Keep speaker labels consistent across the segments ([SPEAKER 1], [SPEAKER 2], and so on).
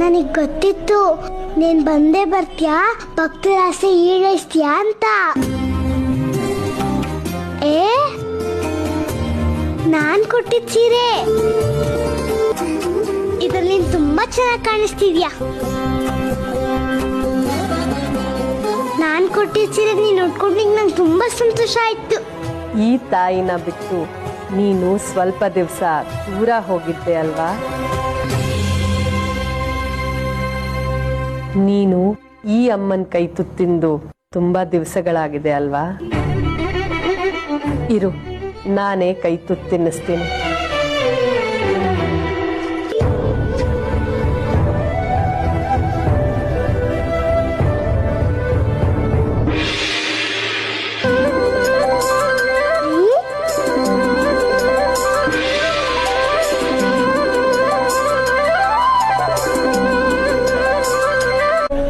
[SPEAKER 1] ನನಗ್ ಗೊತ್ತಿತ್ತು ನೀನ್ ಬಂದೇ ಬರ್ತೀಯಾ, ಭಕ್ತರ ಆಸೆ ಈಡೇರಿಸ್ತೀಯಾ ಅಂತ. ನಾನ್ ಕೊಟ್ಟಿದ್ ಸೀರೆ ಇದ್ರಲ್ಲಿ ನೀನ್ ತುಂಬಾ ಚೆನ್ನಾಗಿ ಕಾಣಿಸ್ತಿದ್ಯಾ. ನಾನ್ ಕೊಟ್ಟಿದ್ ಸೀರೆ ನೀನ್ ಉಟ್ಕೊಂಡಿಗ್ ನಂಗೆ ತುಂಬಾ ಸಂತೋಷ ಆಯ್ತು.
[SPEAKER 2] ಈ ತಾಯಿನ ಬಿಟ್ಟು ನೀನು ಸ್ವಲ್ಪ ದಿವಸ ದೂರ ಹೋಗಿದ್ದೆ ಅಲ್ವಾ? ನೀನು ಈ ಅಮ್ಮನ ಕೈ ತುತ್ತಿಂದು ತುಂಬಾ ದಿವಸಗಳಾಗಿದೆ ಅಲ್ವಾ? ಇರು, ನಾನೇ ಕೈ ತುತ್ತು ತಿನ್ನಿಸ್ತೀನಿ.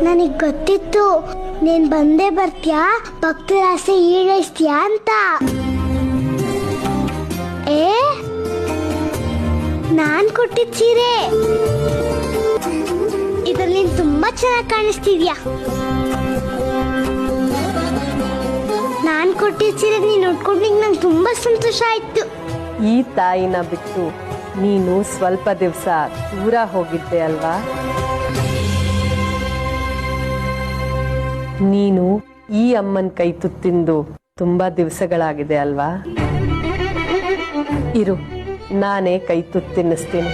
[SPEAKER 1] ನನಗ್ ಗೊತ್ತಿತ್ತು ನೀನ್ ಬಂದೇ ಬರ್ತೀಯಾ, ಭಕ್ತರ ಆಸೆ ಈಡೇರಿಸ್ತೀಯಾ ಅಂತ. ನಾನ್ ಕೊಟ್ಟಿದ್ ಸೀರೆ ಇದ್ರಲ್ಲಿ ನೀನ್ ತುಂಬಾ ಚೆನ್ನಾಗಿ ಕಾಣಿಸ್ತಿದ್ಯಾ. ನಾನ್ ಕೊಟ್ಟಿದ್ ಸೀರೆ ನೀನ್ ಉಟ್ಕೊಂಡಿಗ್ ನಂಗೆ ತುಂಬಾ ಸಂತೋಷ ಆಯ್ತು.
[SPEAKER 2] ಈ ತಾಯಿನ ಬಿಟ್ಟು ನೀನು ಸ್ವಲ್ಪ ದಿವಸ ದೂರ ಹೋಗಿದ್ದೆ ಅಲ್ವಾ? ನೀನು ಈ ಅಮ್ಮನ ಕೈ ತುತ್ತಿಂದು ತುಂಬಾ ದಿವಸಗಳಾಗಿದೆ ಅಲ್ವಾ? ಇರು, ನಾನೇ ಕೈ ತುತ್ತು ತಿನ್ನಿಸ್ತೀನಿ.